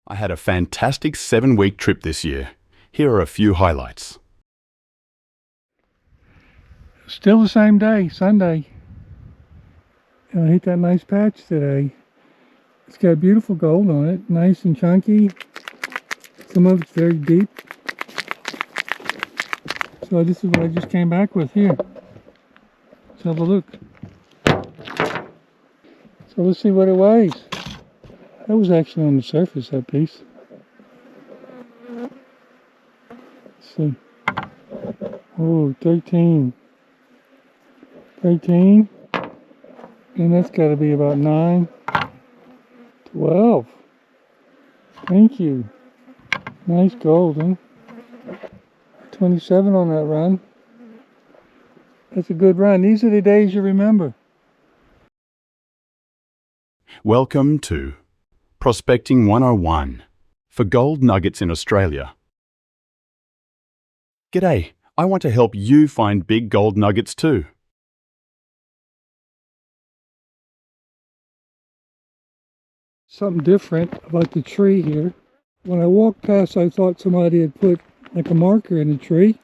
I had a fantastic 7-week trip this year. Here are a few highlights. Still the same day, Sunday. And I hit that nice patch today. It's got beautiful gold on it, nice and chunky. Some of it's very deep. So this is what I just came back with here. Let's have a look. So let's see what it weighs. That was actually on the surface, that piece. Let's see. Oh, 13. 13. And that's got to be about 9. 12. Thank you. Nice gold, huh? 27 on that run. That's a good run. These are the days you remember. Welcome to Prospecting 101 for gold nuggets in Australia. G'day, I want to help you find big gold nuggets too. Something different about the tree here. When I walked past, I thought somebody had put like a marker in the tree.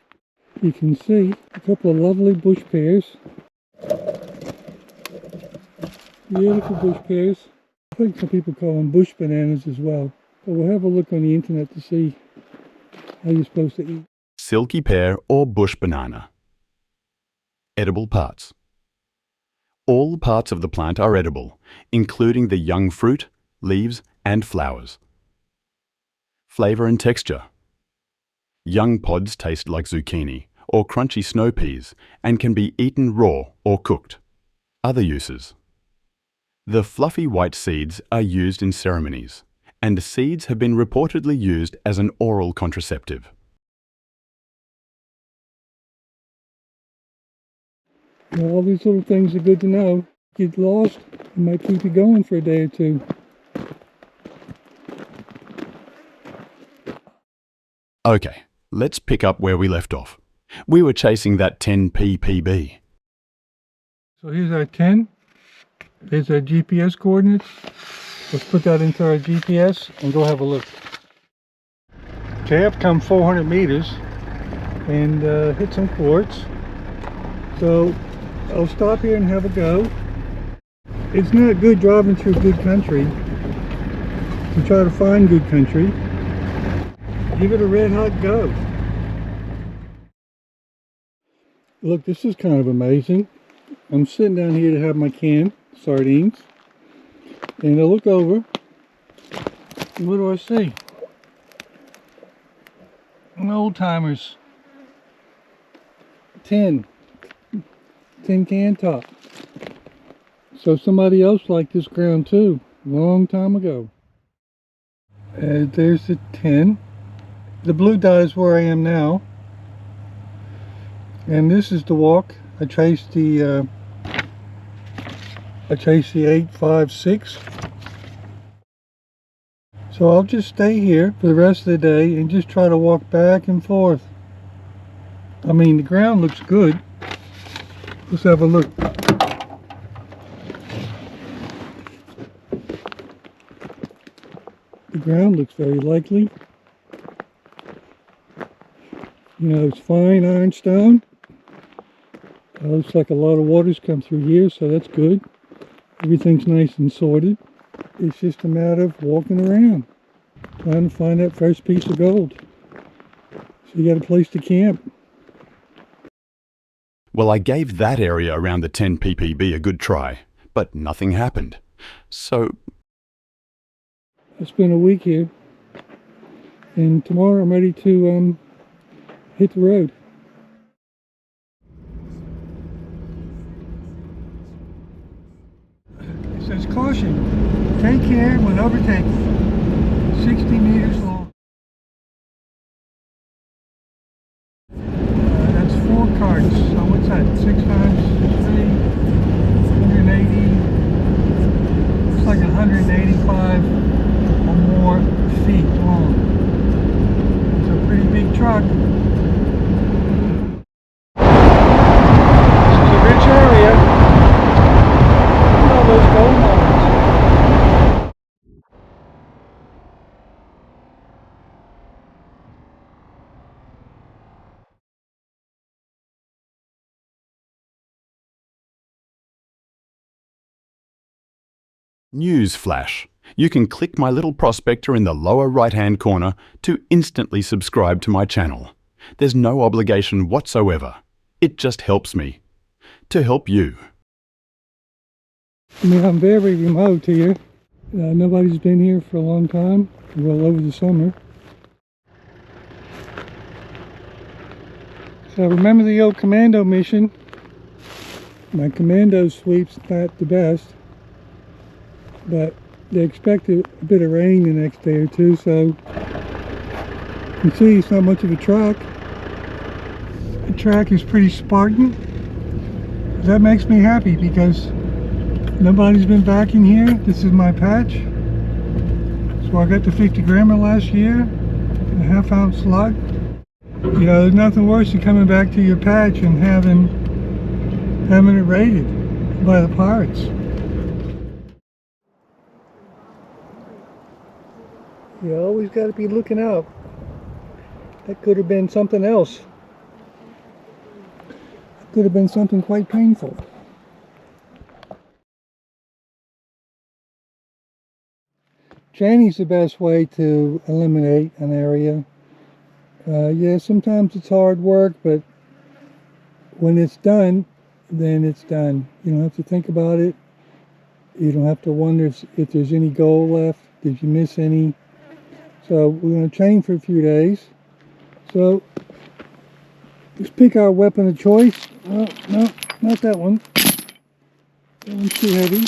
You can see a couple of lovely bush pears. Beautiful bush pears. I think some people call them bush bananas as well. But we'll have a look on the internet to see how you're supposed to eat. Silky pear or bush banana. Edible parts. All parts of the plant are edible, including the young fruit, leaves and flowers. Flavour and texture. Young pods taste like zucchini or crunchy snow peas and can be eaten raw or cooked. Other uses. The fluffy white seeds are used in ceremonies, and seeds have been reportedly used as an oral contraceptive. Now, all these little things are good to know. Get lost, it might keep you going for a day or two. Okay, let's pick up where we left off. We were chasing that 10 ppb. So here's our 10. There's our GPS coordinates. Let's put that into our GPS and go have a look. Okay, I've come 400 meters and hit some quartz. So I'll stop here and have a go. It's not good driving through good country. To try to find good country, give it a red hot go. Look, this is kind of amazing. I'm sitting down here to have my canned sardines, and I look over, and what do I see? An old timers 10 can top. So somebody else liked this ground too, a long time ago. There's the 10. The blue dot is where I am now, and this is the walk. I traced the 856. So I'll just stay here for the rest of the day and just try to walk back and forth. I mean, the ground looks good. Let's have a look. The ground looks very likely. You know, it's fine ironstone. Looks like a lot of water's come through here, so that's good. Everything's nice and sorted. It's just a matter of walking around, trying to find that first piece of gold. So you got a place to camp. Well, I gave that area around the 10 ppb a good try, but nothing happened. So I spent a week here, and tomorrow I'm ready to hit the road. It says caution, take care when overtaking, 60 meters long. That's 4 carts, so what's that, 6 times 3, 180, looks like 185 or more feet long. It's a pretty big truck. This is a rich area. Look at all those gold mines. News flash. You can click my little prospector in the lower right-hand corner to instantly subscribe to my channel. There's no obligation whatsoever. It just helps me to help you. I mean, I'm very remote here. Nobody's been here for a long time, well over the summer. So remember the old commando mission. My commando sweep's not the best, but they expect a bit of rain the next day or two, so you can see it's not much of a track. The track is pretty Spartan. That makes me happy because nobody's been back in here. This is my patch. So I got the 50 grammer last year, a half-ounce slug. You know, there's nothing worse than coming back to your patch and having it raided by the pirates. You always got to be looking out. That could have been something else. It could have been something quite painful. Chaining's the best way to eliminate an area. Yeah, sometimes it's hard work, but when it's done, then it's done. You don't have to think about it. You don't have to wonder if there's any gold left. Did you miss any? So we're going to chain for a few days. So let's pick our weapon of choice. Oh, no, not that one. That one's too heavy.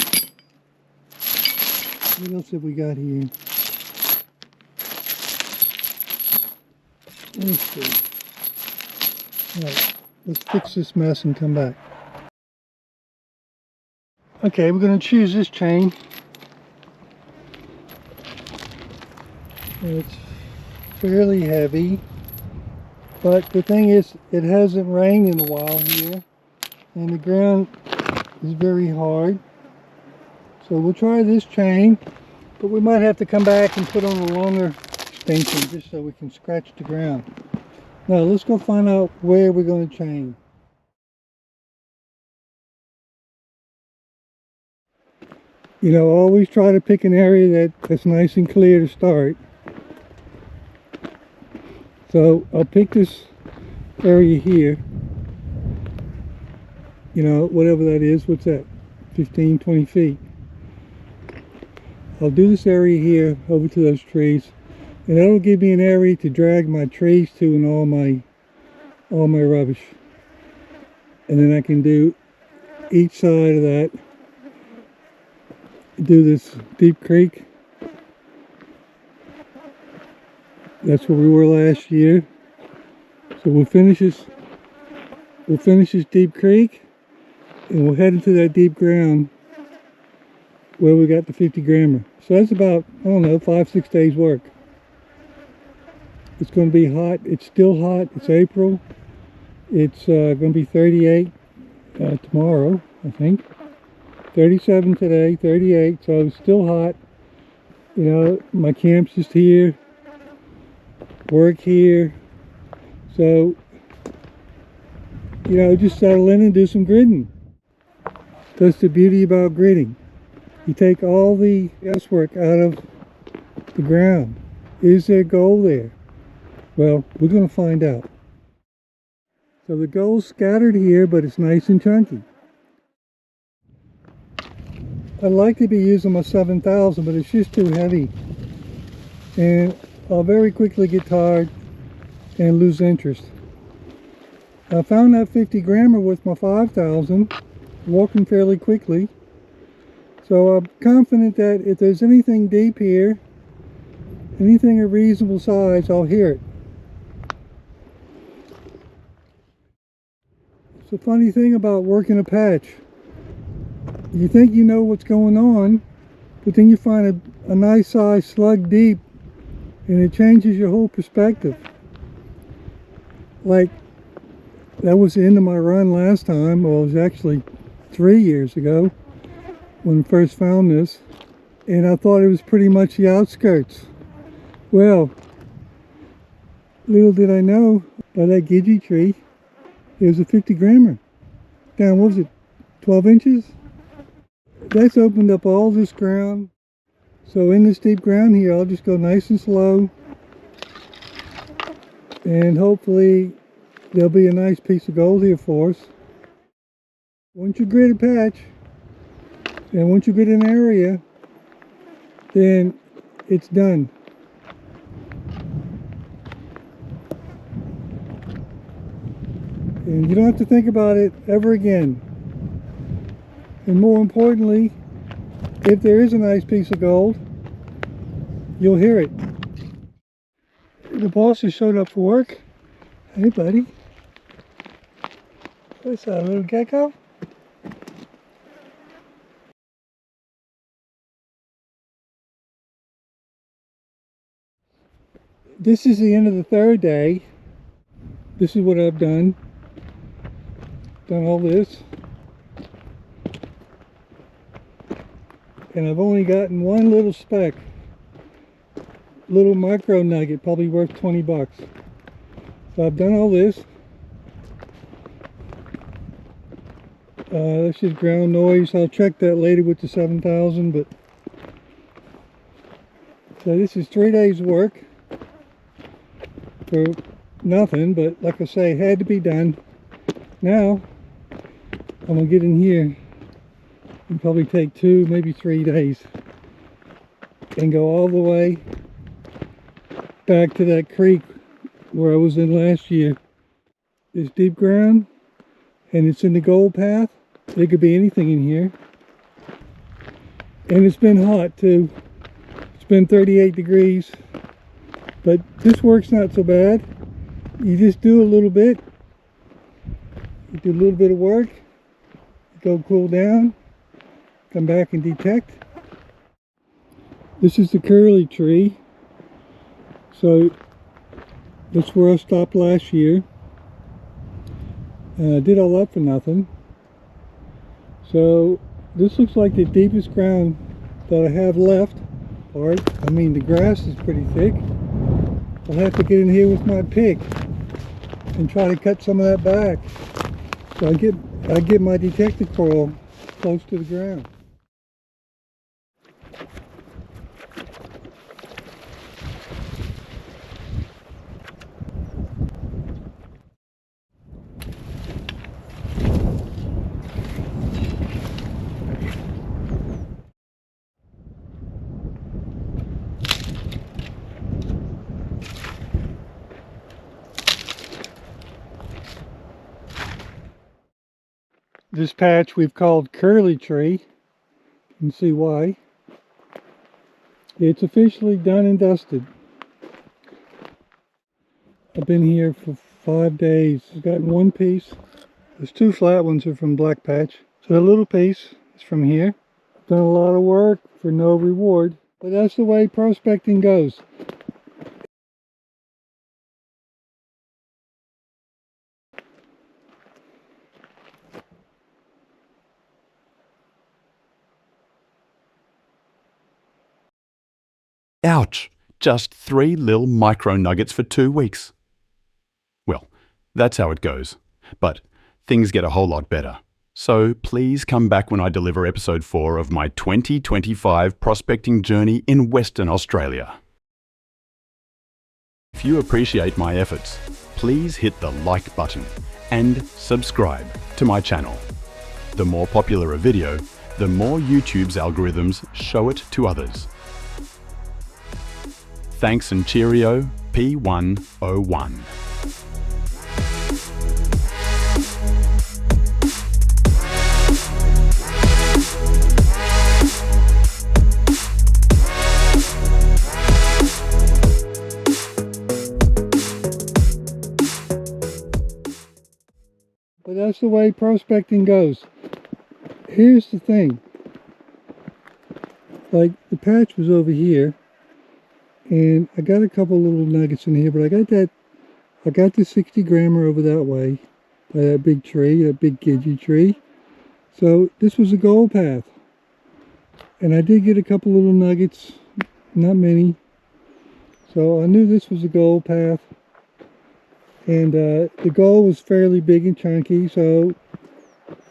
What else have we got here? Let's see. All right, let's fix this mess and come back. Okay, we're going to choose this chain. It's fairly heavy, but the thing is, it hasn't rained in a while here, and the ground is very hard. So we'll try this chain, but we might have to come back and put on a longer extension just so we can scratch the ground. Now let's go find out where we're going to chain. You know, always try to pick an area that's nice and clear to start. So I'll pick this area here. You know, whatever that is. What's that? 15, 20 feet. I'll do this area here over to those trees, and that'll give me an area to drag my trees to and all my rubbish. And then I can do each side of that. Do this deep creek. That's where we were last year. So we'll finish this deep creek, and we'll head into that deep ground where we got the 50 grammer. So that's about, I don't know, 5-6 days work. It's going to be hot. It's still hot. It's April. It's going to be 38 tomorrow, I think. 37 today, 38, so it's still hot. You know, my camp's just here, work here. So, you know, just settle in and do some gridding. That's the beauty about gridding. You take all the guesswork out of the ground. Is there gold there? Well, we're going to find out. So the gold's scattered here, but it's nice and chunky. I'd like to be using my 7000, but it's just too heavy. And I'll very quickly get tired and lose interest. I found that 50 grammer with my 5000, walking fairly quickly. So I'm confident that if there's anything deep here, anything of reasonable size, I'll hear it. It's a funny thing about working a patch. You think you know what's going on, but then you find a nice size slug deep, and it changes your whole perspective. Like, that was the end of my run last time. Well, it was actually 3 years ago when I first found this, and I thought it was pretty much the outskirts. Well, little did I know, by that Gidgee tree, it was a 50 grammer. Down, what was it, 12 inches? That's opened up all this ground. So in this deep ground here, I'll just go nice and slow. And hopefully there'll be a nice piece of gold here for us. Once you grid a patch, and once you get an area, then it's done. And you don't have to think about it ever again. And more importantly, if there is a nice piece of gold, you'll hear it. The boss has showed up for work. Hey buddy. What's that, little gecko? This is the end of the third day. This is what I've done. Done all this. And I've only gotten one little speck. Little micro nugget, probably worth 20 bucks. So I've done all this. That's just ground noise. I'll check that later with the 7000, but so this is 3 days work for nothing, but like I say, had to be done. Now I'm gonna get in here and probably take 2, maybe 3 days and go all the way back to that creek where I was in last year. It's deep ground and it's in the gold path. There could be anything in here. And it's been hot too. It's been 38 degrees. But this work's not so bad. You just do a little bit. You do a little bit of work. Go cool down. Come back and detect. This is the curly tree. So that's where I stopped last year. I did all that for nothing. So this looks like the deepest ground that I have left. I mean, the grass is pretty thick. I'll have to get in here with my pick and try to cut some of that back. So I get my detector coil close to the ground. This patch we've called Curly Tree. You can see why. It's officially done and dusted. I've been here for 5 days. I've gotten one piece. There's 2 flat ones are from Black Patch. So a little piece is from here. I've done a lot of work for no reward. But that's the way prospecting goes. Ouch! Just 3 little micro nuggets for 2 weeks. Well, that's how it goes. But things get a whole lot better. So please come back when I deliver episode 4 of my 2025 prospecting journey in Western Australia. If you appreciate my efforts, please hit the like button and subscribe to my channel. The more popular a video, the more YouTube's algorithms show it to others. Thanks and cheerio, P101. But that's the way prospecting goes. Here's the thing. Like, the patch was over here. And I got a couple little nuggets in here, but I got the 60 grammer over that way by that big tree, that big Gidgee tree. So this was a gold path. And I did get a couple little nuggets, not many. So I knew this was a gold path. And the gold was fairly big and chunky, so,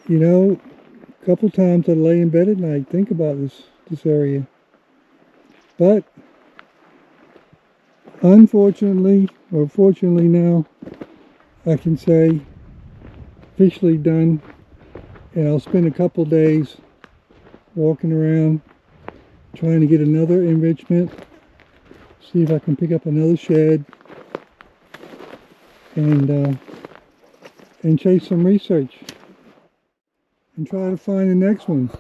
you know, couple times I lay in bed at night, think about this area. But unfortunately, or fortunately now, I can say officially done. And I'll spend a couple days walking around trying to get another enrichment, see if I can pick up another shed, and chase some research and try to find the next one.